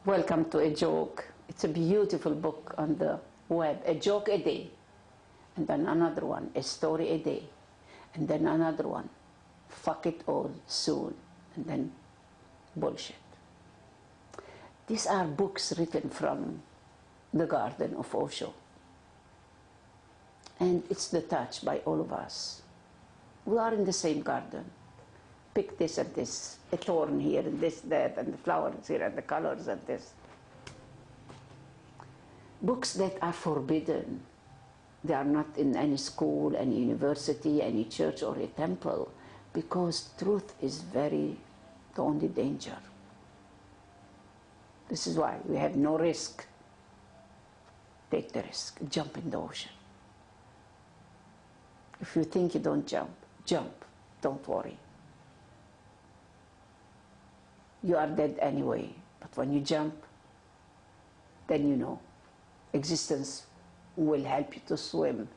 Welcome to A Joke. It's a beautiful book on the web. A joke a day, and then another one, a story a day, and then another one, fuck it all soon, and then bullshit. These are books written from the garden of Osho. And it's the touch by all of us. We are in the same garden. Pick this and this, a thorn here and this, that, and the flowers here and the colors and this. Books that are forbidden. They are not in any school, any university, any church or a temple, because truth is the only danger. This is why we have no risk. Take the risk, jump in the ocean. If you think you don't jump, jump, don't worry. You are dead anyway, but when you jump, then you know. Existence will help you to swim.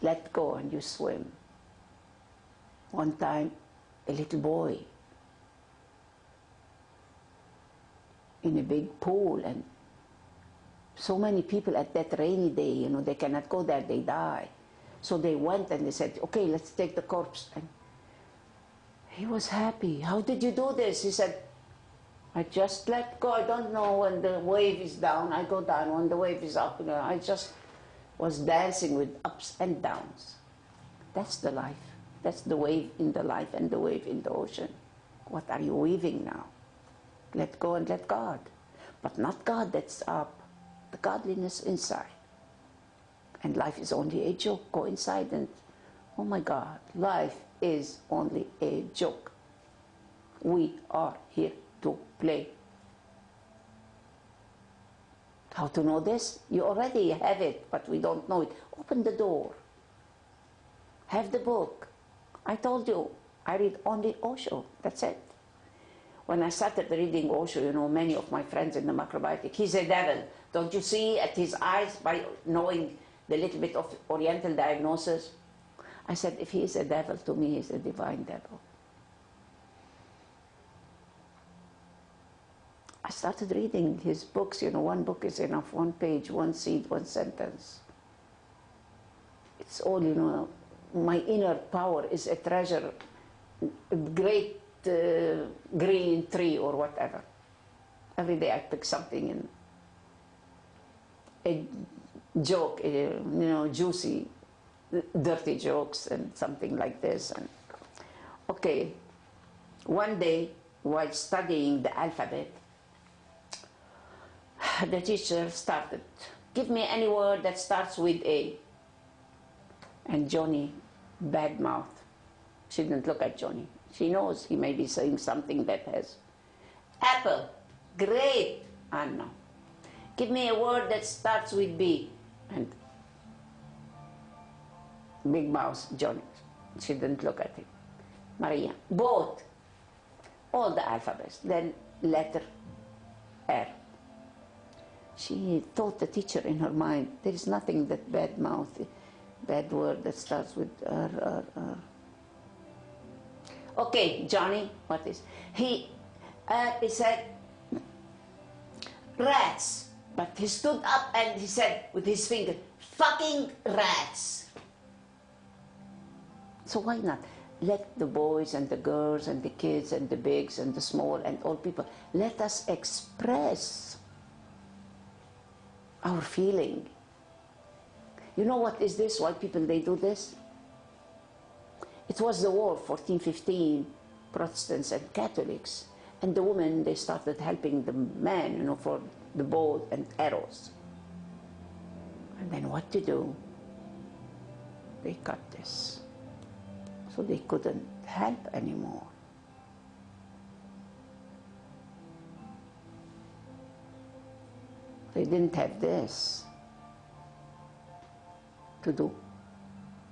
Let go and you swim. One time, a little boy in a big pool, and so many people at that rainy day, they cannot go there, they die. So they went and they said, okay, let's take the corpse. And he was happy. How did you do this? He said, I just let go. I don't know when the wave is down, I go down. When the wave is up, I just was dancing with ups and downs. That's the life. That's the wave in the life and the wave in the ocean. What are you weaving now? Let go and let God. But not God that's up, the godliness inside. And life is only a joke. Go inside and, oh my God, life is only a joke. We are here to play. How to know this? You already have it, but we don't know it. Open the door. Have the book. I told you, I read only Osho. That's it. When I started reading Osho, many of my friends in the macrobiotic, he's a devil. Don't you see at his eyes by knowing the little bit of Oriental diagnosis? I said, if he is a devil, to me, he's a divine devil. I started reading his books. One book is enough, one page, one seed, one sentence. It's all, my inner power is a treasure, a great green tree or whatever. Every day I pick something in a joke, juicy, dirty jokes and something like this. And okay, one day while studying the alphabet, the teacher started, give me any word that starts with A. And Johnny, bad mouth. She didn't look at Johnny. She knows he may be saying something that has apple. Great. Anna. Give me a word that starts with B. And big mouth, Johnny. She didn't look at him. Maria. Both. All the alphabets. Then letter R. She told the teacher in her mind, there is nothing that bad mouth, bad word that starts with R. Okay, Johnny, what is? He said, rats. But he stood up and he said with his finger, fucking rats. So why not? Let the boys and the girls and the kids and the bigs and the small and all people, let us express our feeling. You know what is this? Why people, they do this? It was the war, 1415, Protestants and Catholics. And the women, they started helping the men, for the bow and arrows. And then what to do? They cut this. So they couldn't help anymore. They didn't have this to do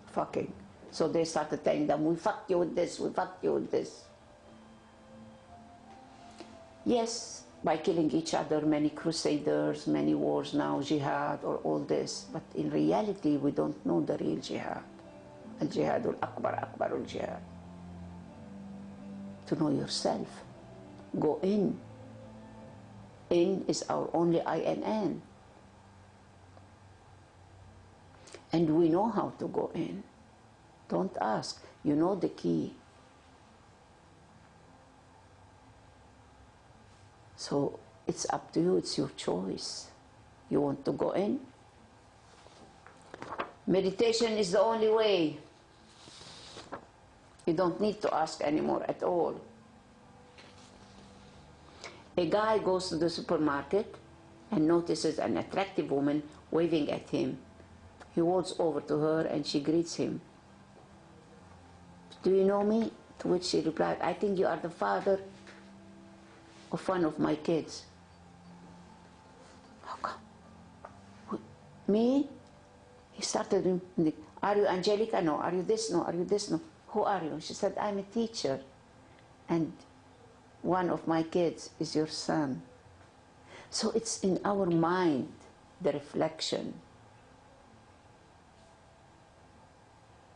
fucking. So they started telling them, we fucked you with this, we fucked you with this. Yes, by killing each other, many crusaders, many wars now, jihad or all this. But in reality, we don't know the real jihad. Al-jihad al-akbar, akbar al-jihad. To know yourself. Go in. In is our only INN. And we know how to go in. Don't ask. You know the key. So it's up to you. It's your choice. You want to go in? Meditation is the only way. You don't need to ask anymore at all. A guy goes to the supermarket and notices an attractive woman waving at him. He walks over to her and she greets him. Do you know me? To which she replied, I think you are the father of one of my kids. How come? Me? He started, are you Angelica? No. Are you this? No. Are you this? No. Who are you? She said, I'm a teacher. And one of my kids is your son. So it's in our mind, the reflection.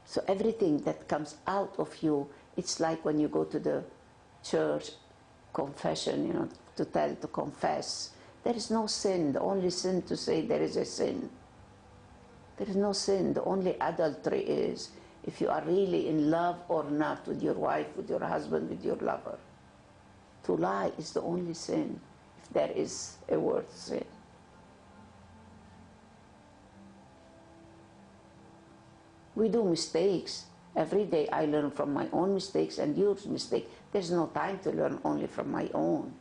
So everything that comes out of you, it's like when you go to the church confession, you know, to confess. There is no sin. The only sin to say there is a sin. There is no sin. The only adultery is if you are really in love or not with your wife, with your husband, with your lover. To lie is the only sin, if there is a word sin. We do mistakes. Every day I learn from my own mistakes and your mistake. There's no time to learn only from my own.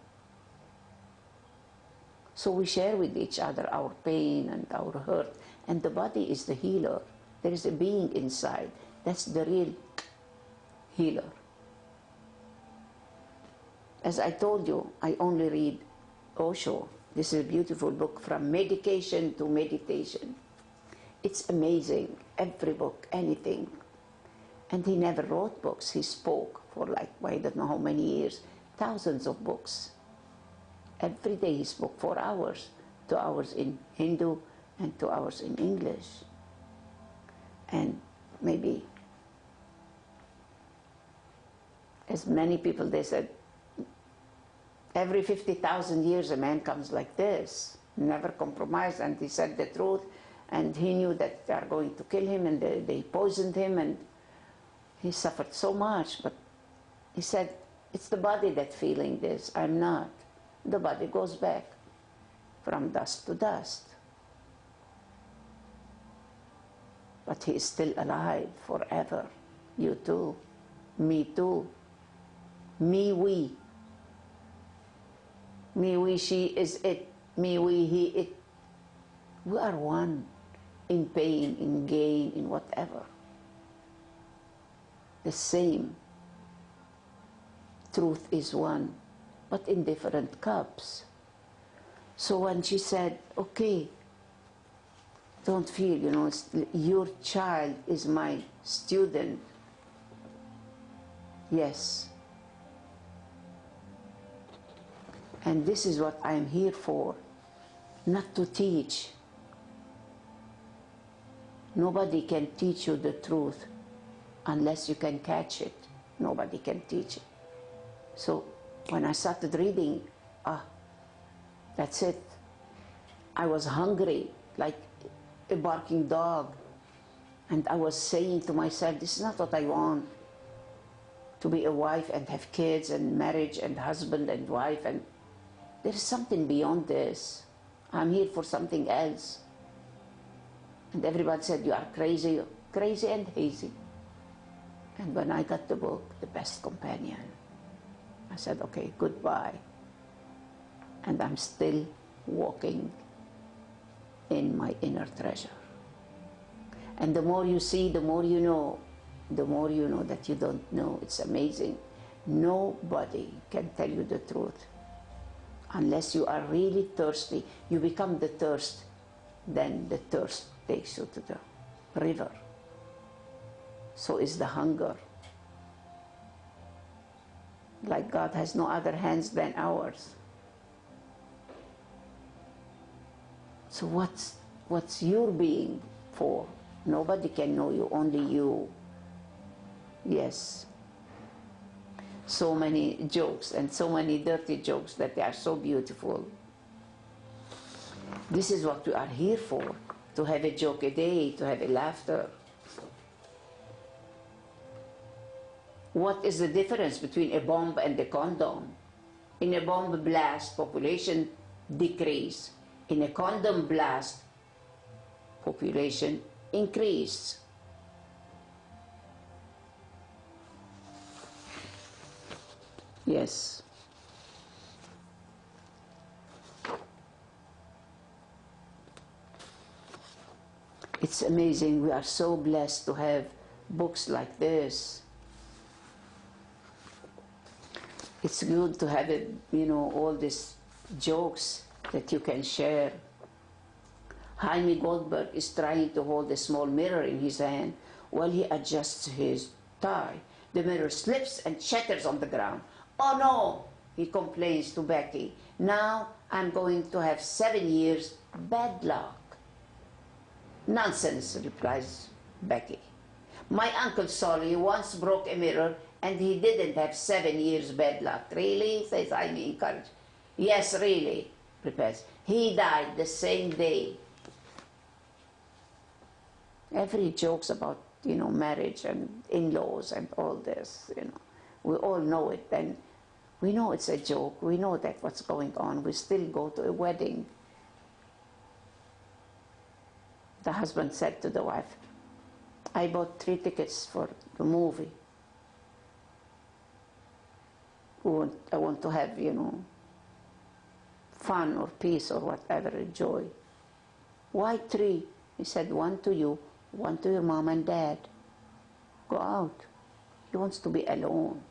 So we share with each other our pain and our hurt. And the body is the healer. There is a being inside. That's the real healer. As I told you, I only read Osho. This is a beautiful book, From Medication to Meditation. It's amazing. Every book, anything. And he never wrote books. He spoke for like, I don't know how many years, thousands of books. Every day he spoke 4 hours, 2 hours in Hindu and 2 hours in English. And maybe, as many people, they said, every 50,000 years a man comes like this, never compromised, and he said the truth, and he knew that they are going to kill him, and they poisoned him, and he suffered so much. But he said, it's the body that's feeling this, I'm not. The body goes back from dust to dust. But he is still alive forever. You too. Me too. Me, we. Me, we, she is it. Me, we, he, it. We are one in pain, in gain, in whatever. The same. Truth is one, but in different cups. So when she said, okay, don't feel, you know, your child is my student. Yes. And this is what I'm here for, not to teach. Nobody can teach you the truth unless you can catch it. Nobody can teach it. So when I started reading, that's it. I was hungry, like a barking dog. And I was saying to myself, this is not what I want. To be a wife and have kids and marriage and husband and wife. And there is something beyond this. I'm here for something else. And everybody said, you are crazy, crazy and hazy. And when I got the book, The Best Companion, I said, okay, goodbye. And I'm still walking in my inner treasure. And the more you see, the more you know. The more you know that you don't know. It's amazing. Nobody can tell you the truth. Unless you are really thirsty, you become the thirst, then the thirst takes you to the river. So is the hunger. Like God has no other hands than ours. So what's your being for? Nobody can know you, only you. Yes. So many jokes and so many dirty jokes that they are so beautiful. This is what we are here for, to have a joke a day, to have a laughter. What is the difference between a bomb and a condom? In a bomb blast, population decrease. In a condom blast, population increase. Yes. It's amazing. We are so blessed to have books like this. It's good to have, all these jokes that you can share. Jaime Goldberg is trying to hold a small mirror in his hand while he adjusts his tie. The mirror slips and shatters on the ground. "Oh no," he complains to Becky. "Now I'm going to have 7 years bad luck." "Nonsense," replies Becky. "My Uncle Solly once broke a mirror and he didn't have 7 years bad luck." "Really?" says Jaime, encouraged. "Yes, really," replies. "He died the same day." Every joke's about, marriage and in-laws and all this, We all know it, and we know it's a joke. We know that what's going on. We still go to a wedding. The husband said to the wife, "I bought 3 tickets for the movie. I want to have, fun or peace or whatever, joy." "Why 3? He said, "1 to you, 1 to your mom and dad. Go out." He wants to be alone,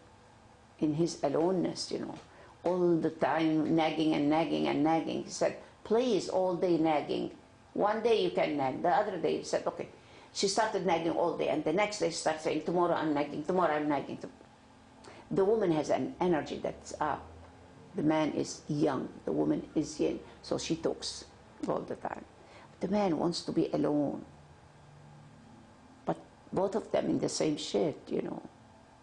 in his aloneness, all the time nagging and nagging and nagging. He said, "Please, all day nagging. One day you can nag." The other day he said, "Okay." She started nagging all day, and the next day she started saying, "Tomorrow I'm nagging, tomorrow I'm nagging." The woman has an energy that's up. The man is young, the woman is yin, so she talks all the time. The man wants to be alone. But both of them in the same shit,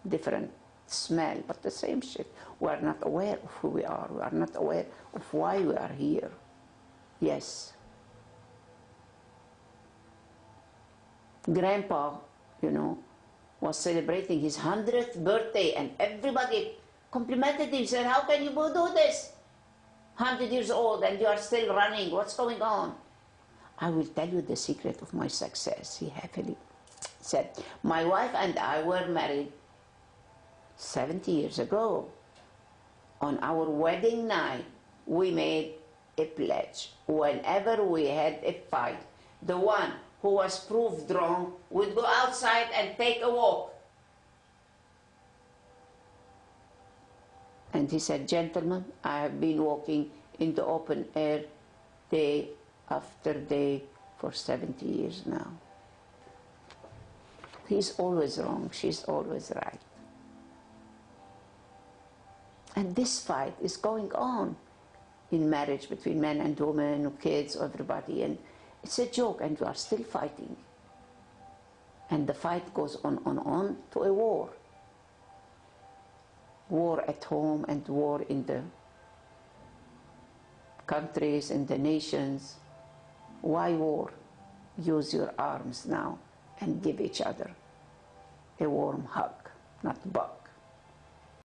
different smell, but the same shit. We are not aware of who we are. We are not aware of why we are here. Yes. Grandpa, was celebrating his 100th birthday, and everybody complimented him, said, "How can you do this? 100 years old and you are still running. What's going on?" "I will tell you the secret of my success," he happily said. "My wife and I were married 70 years ago. On our wedding night, we made a pledge. Whenever we had a fight, the one who was proved wrong would go outside and take a walk." And he said, "Gentlemen, I have been walking in the open air day after day for 70 years now. He's always wrong, she's always right." And this fight is going on in marriage between men and women, kids, everybody, and it's a joke, and we are still fighting. And the fight goes on to a war. War at home and war in the countries, in the nations. Why war? Use your arms now and give each other a warm hug, not buck.